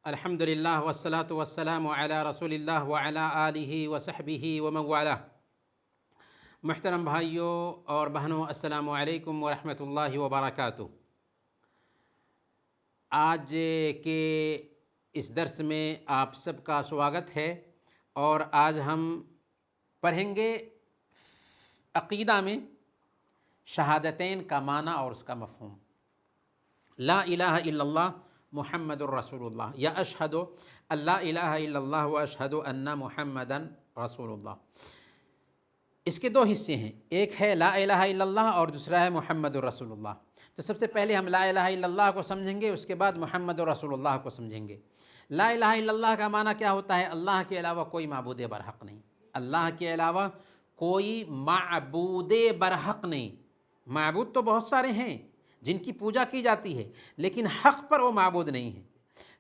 الحمدللہ والصلاة والسلام علی رسول اللہ وعلی آلہ وصحبہ ومن والہ۔ محترم بھائیوں اور بہنوں، السلام علیکم ورحمۃ اللہ وبرکاتہ۔ آج کے اس درس میں آپ سب کا سواگت ہے، اور آج ہم پڑھیں گے عقیدہ میں شہادتین کا معنی اور اس کا مفہوم۔ لا الہ الا اللہ محمد الرسول اللہ، یا اشہد ان لا الہ الا اللہ و اشہد ان محمدن رسول اللہ۔ اس کے دو حصے ہیں، ایک ہے لا الہ الا اللہ اور دوسرا ہے محمد الرسول اللہ۔ تو سب سے پہلے ہم لا الہ الا اللہ کو سمجھیں گے، اس کے بعد محمد الرسول اللہ کو سمجھیں گے۔ لا الہ الا اللہ کا معنی کیا ہوتا ہے؟ اللہ کے علاوہ کوئی معبود برحق نہیں، اللہ کے علاوہ کوئی معبود برحق نہیں۔ معبود تو بہت سارے ہیں جن کی پوجا کی جاتی ہے، لیکن حق پر وہ معبود نہیں ہے۔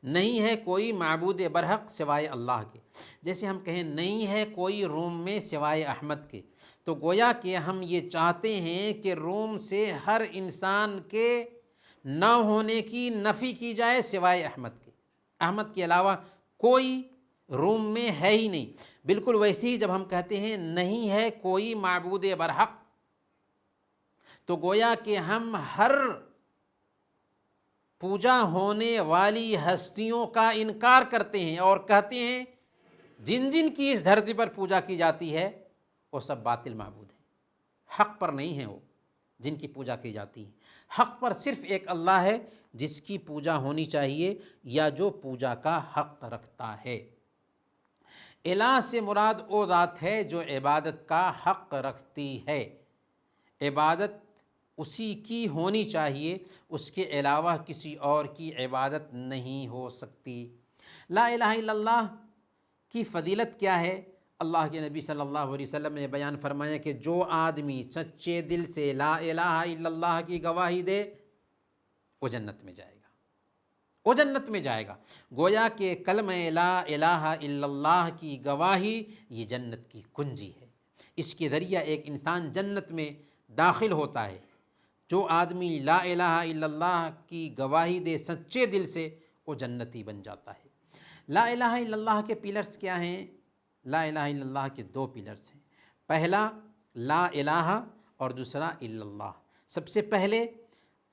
نہیں ہے کوئی معبود برحق سوائے اللہ کے۔ جیسے ہم کہیں نہیں ہے کوئی روم میں سوائے احمد کے، تو گویا کہ ہم یہ چاہتے ہیں کہ روم سے ہر انسان کے نہ ہونے کی نفی کی جائے سوائے احمد کے۔ احمد کے علاوہ کوئی روم میں ہے ہی نہیں۔ بالکل ویسے ہی جب ہم کہتے ہیں نہیں ہے کوئی معبود برحق، تو گویا کہ ہم ہر پوجا ہونے والی ہستیوں کا انکار کرتے ہیں اور کہتے ہیں جن جن کی اس دھرتی پر پوجا کی جاتی ہے وہ سب باطل معبود ہیں، حق پر نہیں ہیں وہ جن کی پوجا کی جاتی ہے۔ حق پر صرف ایک اللہ ہے جس کی پوجا ہونی چاہیے یا جو پوجا کا حق رکھتا ہے۔ الہ سے مراد وہ ذات ہے جو عبادت کا حق رکھتی ہے۔ عبادت اسی کی ہونی چاہیے، اس کے علاوہ کسی اور کی عبادت نہیں ہو سکتی۔ لا الہ الا اللہ کی فضیلت کیا ہے؟ اللہ کے نبی صلی اللہ علیہ وسلم نے بیان فرمایا کہ جو آدمی سچے دل سے لا الہ الا اللہ کی گواہی دے وہ جنت میں جائے گا، وہ جنت میں جائے گا۔ گویا کہ کلمہ لا الہ الا اللہ کی گواہی یہ جنت کی کنجی ہے، اس کے ذریعہ ایک انسان جنت میں داخل ہوتا ہے۔ جو آدمی لا الہ الا اللہ کی گواہی دے سچے دل سے وہ جنتی بن جاتا ہے۔ لا الہ الا اللہ کے پیلرز کیا ہیں؟ لا الہ الا اللہ کے دو پیلرز ہیں، پہلا لا الہ اور دوسرا الا اللہ۔ سب سے پہلے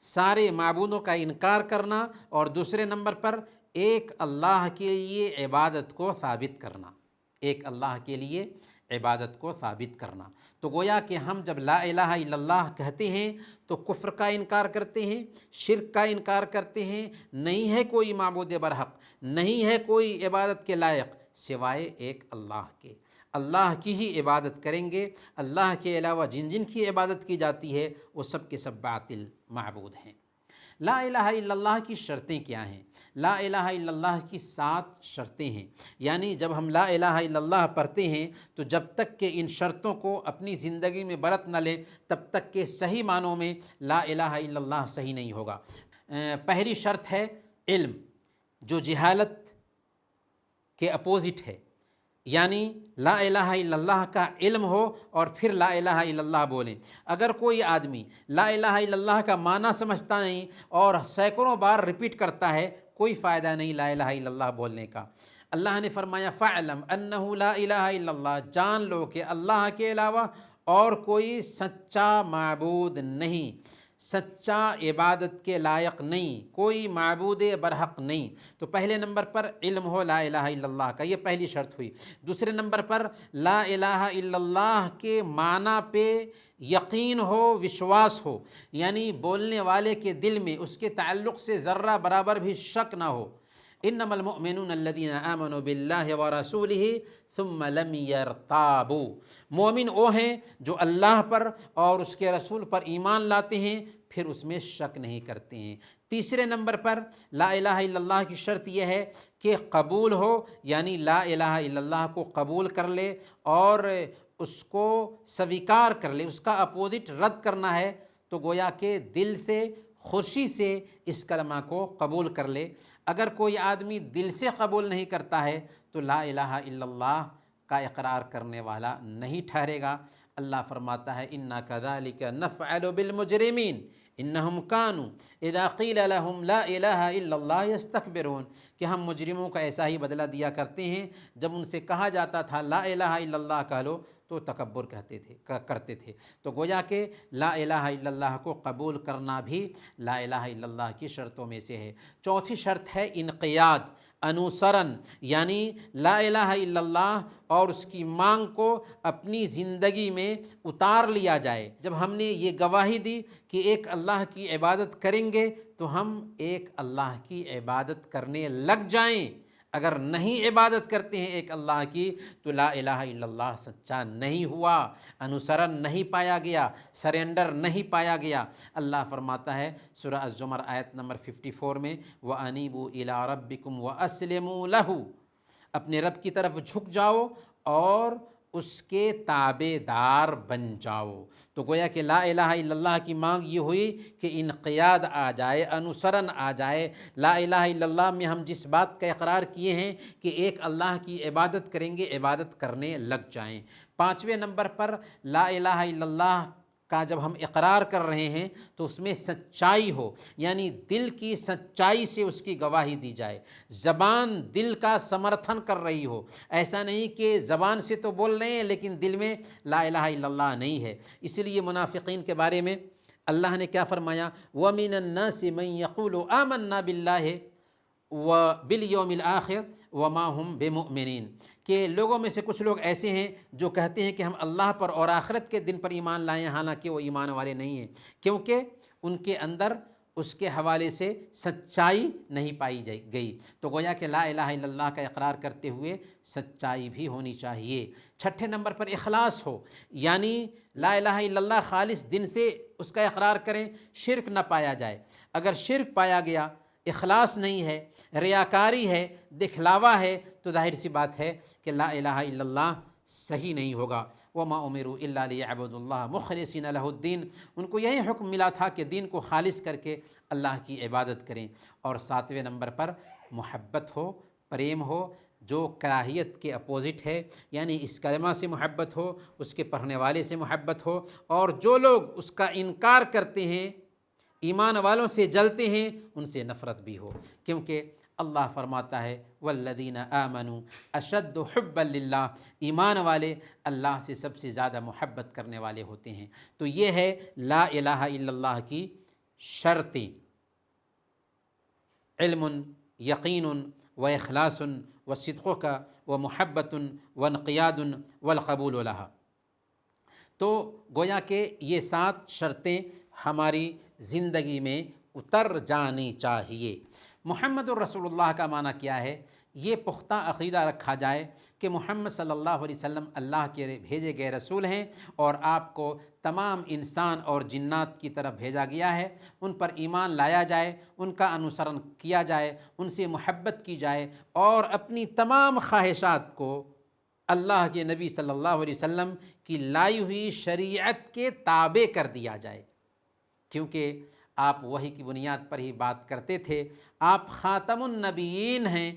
سارے معبودوں کا انکار کرنا، اور دوسرے نمبر پر ایک اللہ کے لیے عبادت کو ثابت کرنا، ایک اللہ کے لیے عبادت کو ثابت کرنا۔ تو گویا کہ ہم جب لا الہ الا اللہ کہتے ہیں تو کفر کا انکار کرتے ہیں، شرک کا انکار کرتے ہیں، نہیں ہے کوئی معبود برحق، نہیں ہے کوئی عبادت کے لائق سوائے ایک اللہ کے۔ اللہ کی ہی عبادت کریں گے، اللہ کے علاوہ جن جن کی عبادت کی جاتی ہے وہ سب کے سب باطل معبود ہیں۔ لا الہ الا اللہ کی شرطیں کیا ہیں؟ لا الہ الا اللہ کی 7 شرطیں ہیں، یعنی جب ہم لا الہ الا اللہ پڑھتے ہیں تو جب تک کہ ان شرطوں کو اپنی زندگی میں برت نہ لیں تب تک کہ صحیح معنوں میں لا الہ الا اللہ صحیح نہیں ہوگا۔ پہلی شرط ہے علم، جو جہالت کے اپوزٹ ہے، یعنی لا الہ الا اللہ کا علم ہو اور پھر لا الہ الا اللہ بولیں۔ اگر کوئی آدمی لا الہ الا اللہ کا معنی سمجھتا نہیں اور سینکڑوں بار ریپیٹ کرتا ہے، کوئی فائدہ نہیں لا الہ الا اللہ بولنے کا۔ اللہ نے فرمایا فَاعْلَمْ أَنَّهُ لَا إِلَهَ إِلَّا اللَّه، جان لو کہ اللہ کے علاوہ اور کوئی سچا معبود نہیں، سچا عبادت کے لائق نہیں، کوئی معبود برحق نہیں۔ تو پہلے نمبر پر علم ہو لا الہ الا اللہ کا، یہ پہلی شرط ہوئی۔ دوسرے نمبر پر لا الہ الا اللہ کے معنی پہ یقین ہو، وشواس ہو، یعنی بولنے والے کے دل میں اس کے تعلق سے ذرہ برابر بھی شک نہ ہو۔ انما المؤمنون الذين آمنوا بالله ورسوله ثم لم يرتابوا، مومن وہ ہیں جو اللہ پر اور اس کے رسول پر ایمان لاتے ہیں پھر اس میں شک نہیں کرتے ہیں۔ تیسرے نمبر پر لا الہ الا اللہ کی شرط یہ ہے کہ قبول ہو، یعنی لا الہ الا اللہ کو قبول کر لے اور اس کو سویکار کر لے، اس کا اپوزٹ رد کرنا ہے تو گویا کہ دل سے خوشی سے اس کلمہ کو قبول کر لے۔ اگر کوئی آدمی دل سے قبول نہیں کرتا ہے تو لا الہ الا اللہ کا اقرار کرنے والا نہیں ٹھہرے گا۔ اللہ فرماتا ہے انا کذالک نفعل بالمجرمین انہم کانوا اذا قیل لہم لا الہ الا اللہ یستکبرون، کہ ہم مجرموں کا ایسا ہی بدلہ دیا کرتے ہیں، جب ان سے کہا جاتا تھا لا الہ الا اللہ کہہ لو تو تکبر کرتے تھے۔ تو گویا کہ لا الہ الا اللہ کو قبول کرنا بھی لا الہ الا اللہ کی شرطوں میں سے ہے۔ چوتھی شرط ہے انقیاد، انوسرن، یعنی لا الہ الا اللہ اور اس کی مانگ کو اپنی زندگی میں اتار لیا جائے۔ جب ہم نے یہ گواہی دی کہ ایک اللہ کی عبادت کریں گے تو ہم ایک اللہ کی عبادت کرنے لگ جائیں۔ اگر نہیں عبادت کرتے ہیں ایک اللہ کی تو لا الہ الا اللہ سچا نہیں ہوا، انوسرن نہیں پایا گیا، سرینڈر نہیں پایا گیا۔ اللہ فرماتا ہے سورہ الزمر آیت نمبر 54 میں وَأَنِيبُوا إِلَىٰ رَبِّكُمْ وَأَسْلِمُوا لَهُ، اپنے رب کی طرف جھک جاؤ اور اس کے تابع دار بن جاؤ۔ تو گویا کہ لا الہ الا اللہ کی مانگ یہ ہوئی کہ انقیاد آ جائے، انوسرن آ جائے۔ لا الہ الا اللہ میں ہم جس بات کا اقرار کیے ہیں کہ ایک اللہ کی عبادت کریں گے، عبادت کرنے لگ جائیں۔ پانچویں نمبر پر لا الہ الا اللہ کا جب ہم اقرار کر رہے ہیں تو اس میں سچائی ہو، یعنی دل کی سچائی سے اس کی گواہی دی جائے، زبان دل کا سمرتھن کر رہی ہو۔ ایسا نہیں کہ زبان سے تو بول رہے ہیں لیکن دل میں لا الہ الا اللہ نہیں ہے۔ اس لیے منافقین کے بارے میں اللہ نے کیا فرمایا وَمِنَ النَّاسِ مَن يَقُولُ آمَنَّا بِاللَّهِ وَبِالْيَوْمِ الْآخِرِ وَمَا هُمْ بِمُؤْمِنِينَ، کہ لوگوں میں سے کچھ لوگ ایسے ہیں جو کہتے ہیں کہ ہم اللہ پر اور آخرت کے دن پر ایمان لائیں، حالانکہ وہ ایمان والے نہیں ہیں، کیونکہ ان کے اندر اس کے حوالے سے سچائی نہیں پائی گئی۔ تو گویا کہ لا الہ الا اللہ کا اقرار کرتے ہوئے سچائی بھی ہونی چاہیے۔ چھٹے نمبر پر اخلاص ہو، یعنی لا الہ الا اللہ خالص دن سے اس کا اقرار کریں، شرک نہ پایا جائے۔ اگر شرک پایا گیا، اخلاص نہیں ہے، ریاکاری ہے، دکھلاوا ہے، تو ظاہر سی بات ہے کہ لا الہ الا اللہ صحیح نہیں ہوگا۔ وَمَا أُمِرُوا إِلَّا لِيَعْبُدُوا اللَّهَ مُخْلِصِينَ لَهُ الدِّينَ، ان کو یہی حکم ملا تھا کہ دین کو خالص کر کے اللہ کی عبادت کریں۔ اور ساتویں نمبر پر محبت ہو، پریم ہو، جو کراہیت کے اپوزٹ ہے، یعنی اس کلمہ سے محبت ہو، اس کے پڑھنے والے سے محبت ہو، اور جو لوگ اس کا انکار کرتے ہیں، ایمان والوں سے جلتے ہیں، ان سے نفرت بھی ہو، کیونکہ اللہ فرماتا ہے والذین آمنوا اشد حبا للہ، ایمان والے اللہ سے سب سے زیادہ محبت کرنے والے ہوتے ہیں۔ تو یہ ہے لا الہ الا اللہ کی شرطیں، علم، یقین و اخلاص و صدق و محبت و انقیاد والقبول لہا۔ تو گویا کہ یہ 7 شرطیں ہماری زندگی میں اتر جانی چاہیے۔ محمد الرسول اللہ کا معنی کیا ہے؟ یہ پختہ عقیدہ رکھا جائے کہ محمد صلی اللہ علیہ وسلم اللہ کے بھیجے گئے رسول ہیں اور آپ کو تمام انسان اور جنات کی طرف بھیجا گیا ہے۔ ان پر ایمان لایا جائے، ان کا انوسرن کیا جائے، ان سے محبت کی جائے، اور اپنی تمام خواہشات کو اللہ کے نبی صلی اللہ علیہ وسلم کی لائی ہوئی شریعت کے تابع کر دیا جائے، کیونکہ آپ وحی کی بنیاد پر ہی بات کرتے تھے۔ آپ خاتم النبیین ہیں،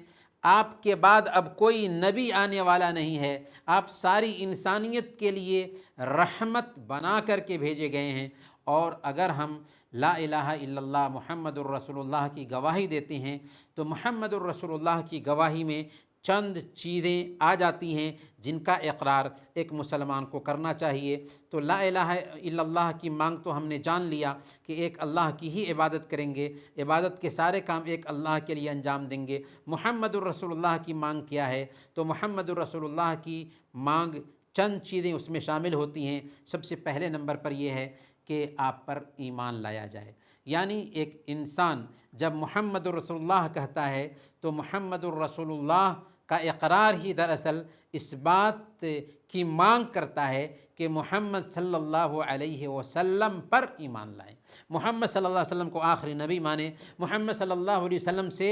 آپ کے بعد اب کوئی نبی آنے والا نہیں ہے، آپ ساری انسانیت کے لیے رحمت بنا کر کے بھیجے گئے ہیں۔ اور اگر ہم لا الہ الا اللہ محمد الرسول اللہ کی گواہی دیتے ہیں تو محمد الرسول اللہ کی گواہی میں چند چیزیں آ جاتی ہیں جن کا اقرار ایک مسلمان کو کرنا چاہیے۔ تو لا الہ الا اللہ کی مانگ تو ہم نے جان لیا کہ ایک اللہ کی ہی عبادت کریں گے، عبادت کے سارے کام ایک اللہ کے لیے انجام دیں گے۔ محمد الرسول اللہ کی مانگ کیا ہے؟ تو محمد الرسول اللہ کی مانگ چند چیزیں اس میں شامل ہوتی ہیں۔ سب سے پہلے نمبر پر یہ ہے کہ آپ پر ایمان لایا جائے، یعنی ایک انسان جب محمد الرسول اللہ کہتا ہے تو محمد الرسول اللہ کا اقرار ہی دراصل اس بات کی مانگ کرتا ہے کہ محمد صلی اللہ علیہ وسلم پر ایمان لائیں، محمد صلی اللہ علیہ وسلم کو آخری نبی مانیں، محمد صلی اللہ علیہ وسلم سے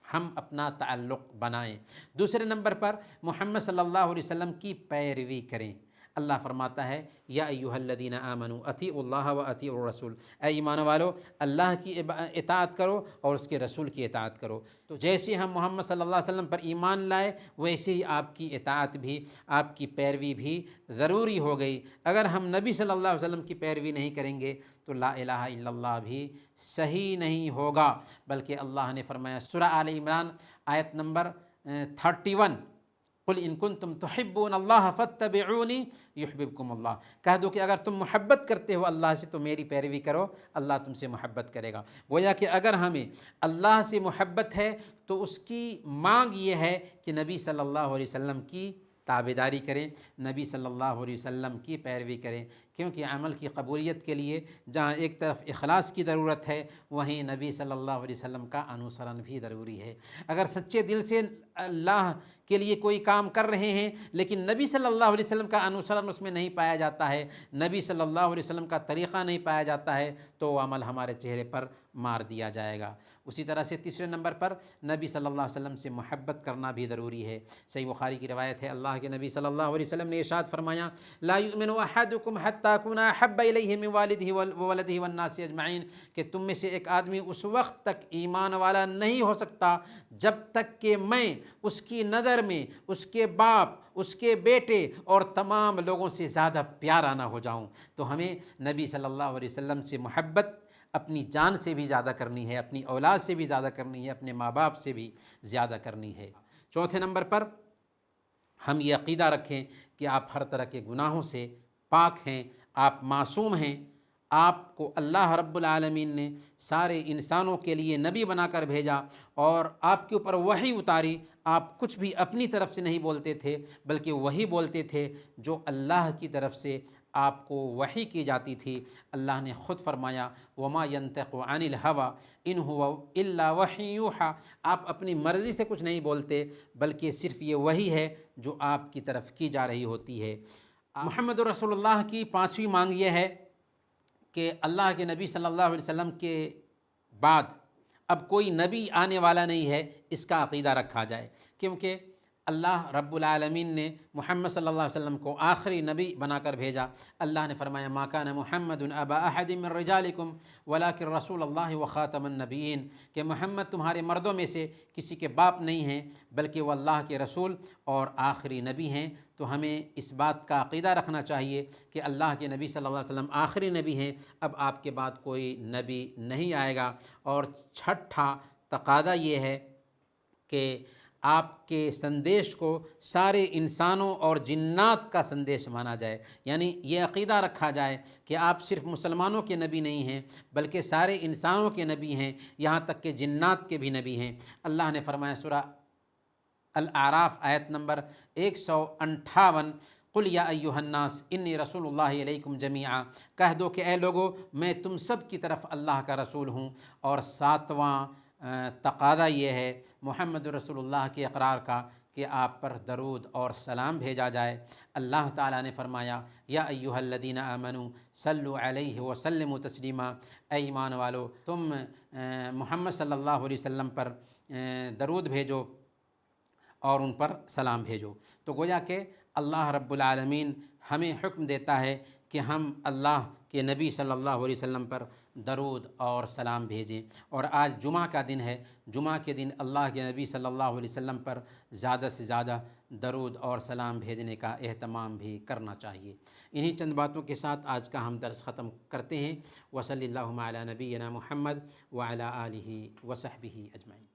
ہم اپنا تعلق بنائیں۔ دوسرے نمبر پر محمد صلی اللہ علیہ وسلم کی پیروی کریں، اللہ فرماتا ہے یا ایھا الذین آمنوا اطیعوا اللہ و اطیعوا الرسول، اے ایمان والو اللہ کی اطاعت کرو اور اس کے رسول کی اطاعت کرو۔ تو جیسے ہم محمد صلی اللہ علیہ وسلم پر ایمان لائے ویسے ہی آپ کی اطاعت بھی، آپ کی پیروی بھی ضروری ہو گئی۔ اگر ہم نبی صلی اللہ علیہ وسلم کی پیروی نہیں کریں گے تو لا الہ الا اللہ بھی صحیح نہیں ہوگا، بلکہ اللہ نے فرمایا سورہ آل عمران آیت نمبر 31، قل ان کنتم تحبون اللہ فاتبعونی یحببکم اللہ، کہہ دو کہ اگر تم محبت کرتے ہو اللہ سے تو میری پیروی کرو، اللہ تم سے محبت کرے گا۔ گویا کہ اگر ہمیں اللہ سے محبت ہے تو اس کی مانگ یہ ہے کہ نبی صلی اللہ علیہ وسلم کی تابعداری کریں، نبی صلی اللہ علیہ وسلم کی پیروی کریں، کیونکہ عمل کی قبولیت کے لیے جہاں ایک طرف اخلاص کی ضرورت ہے وہیں نبی صلی اللہ علیہ وسلم کا انوسرن بھی ضروری ہے۔ اگر سچے دل سے اللہ کے لیے کوئی کام کر رہے ہیں لیکن نبی صلی اللہ علیہ وسلم کا انوسرن اس میں نہیں پایا جاتا ہے، نبی صلی اللہ علیہ وسلم کا طریقہ نہیں پایا جاتا ہے، تو وہ عمل ہمارے چہرے پر مار دیا جائے گا۔ اسی طرح سے تیسرے نمبر پر نبی صلی اللہ علیہ وسلم سے محبت کرنا بھی ضروری ہے۔ صحیح بخاری کی روایت ہے، اللہ کے نبی صلی اللہ علیہ وسلم نے ارشاد فرمایا لا یؤمن احدکم حتی اکون احب الیہ من والدہ وولدہ والناس اجمعین، کہ تم میں سے ایک آدمی اس وقت تک ایمان والا نہیں ہو سکتا جب تک کہ میں اس کی نظر میں اس کے باپ، اس کے بیٹے اور تمام لوگوں سے زیادہ پیارا نہ ہو جاؤں۔ تو ہمیں نبی صلی اللہ علیہ وسلم سے محبت اپنی جان سے بھی زیادہ کرنی ہے، اپنی اولاد سے بھی زیادہ کرنی ہے، اپنے ماں باپ سے بھی زیادہ کرنی ہے۔ چوتھے نمبر پر ہم یہ عقیدہ رکھیں کہ آپ ہر طرح کے گناہوں سے پاک ہیں، آپ معصوم ہیں، آپ کو اللہ رب العالمین نے سارے انسانوں کے لیے نبی بنا کر بھیجا اور آپ کے اوپر وحی اتاری، آپ کچھ بھی اپنی طرف سے نہیں بولتے تھے بلکہ وہی بولتے تھے جو اللہ کی طرف سے آپ کو وحی کی جاتی تھی۔ اللہ نے خود فرمایا وما ينطق عن الهوى ان هو الا وحی یوحی، آپ اپنی مرضی سے کچھ نہیں بولتے بلکہ صرف یہ وحی ہے جو آپ کی طرف کی جا رہی ہوتی ہے۔ محمد رسول اللہ کی پانچویں مانگ یہ ہے کہ اللہ کے نبی صلی اللہ علیہ وسلم کے بعد اب کوئی نبی آنے والا نہیں ہے، اس کا عقیدہ رکھا جائے، کیونکہ اللہ رب العالمین نے محمد صلی اللہ علیہ وسلم کو آخری نبی بنا کر بھیجا۔ اللہ نے فرمایا ما کان محمد ابا احد من رجالکم ولکن رسول اللہ وخاتم النبیین، کہ محمد تمہارے مردوں میں سے کسی کے باپ نہیں ہیں بلکہ وہ اللہ کے رسول اور آخری نبی ہیں۔ تو ہمیں اس بات کا عقیدہ رکھنا چاہیے کہ اللہ کے نبی صلی اللہ علیہ وسلم آخری نبی ہیں، اب آپ کے بعد کوئی نبی نہیں آئے گا۔ اور چھٹا تقاضا یہ ہے کہ آپ کے سندیش کو سارے انسانوں اور جنات کا سندیش مانا جائے، یعنی یہ عقیدہ رکھا جائے کہ آپ صرف مسلمانوں کے نبی نہیں ہیں بلکہ سارے انسانوں کے نبی ہیں، یہاں تک کہ جنات کے بھی نبی ہیں۔ اللہ نے فرمایا سورہ الاعراف آیت نمبر 158 قل یا ایھا الناس انی رسول اللہ علیکم جمیعا، کہہ دو کہ اے لوگو میں تم سب کی طرف اللہ کا رسول ہوں۔ اور ساتواں تقاضا یہ ہے محمد رسول اللہ کے اقرار کا کہ آپ پر درود اور سلام بھیجا جائے۔ اللہ تعالیٰ نے فرمایا یا ایھا الذین آمنوا صلوا علیہ وسلموا تسلیما، اے ایمان والو تم محمد صلی اللہ علیہ وسلم پر درود بھیجو اور ان پر سلام بھیجو۔ تو گویا کہ اللہ رب العالمین ہمیں حکم دیتا ہے کہ ہم اللہ کے نبی صلی اللہ علیہ وسلم پر درود اور سلام بھیجیں۔ اور آج جمعہ کا دن ہے، جمعہ کے دن اللہ کے نبی صلی اللہ علیہ وسلم پر زیادہ سے زیادہ درود اور سلام بھیجنے کا اہتمام بھی کرنا چاہیے۔ انہی چند باتوں کے ساتھ آج کا ہم درس ختم کرتے ہیں۔ وصلی اللہ علی نبینا محمد وعلی آلہ وصحبہ اجمعین۔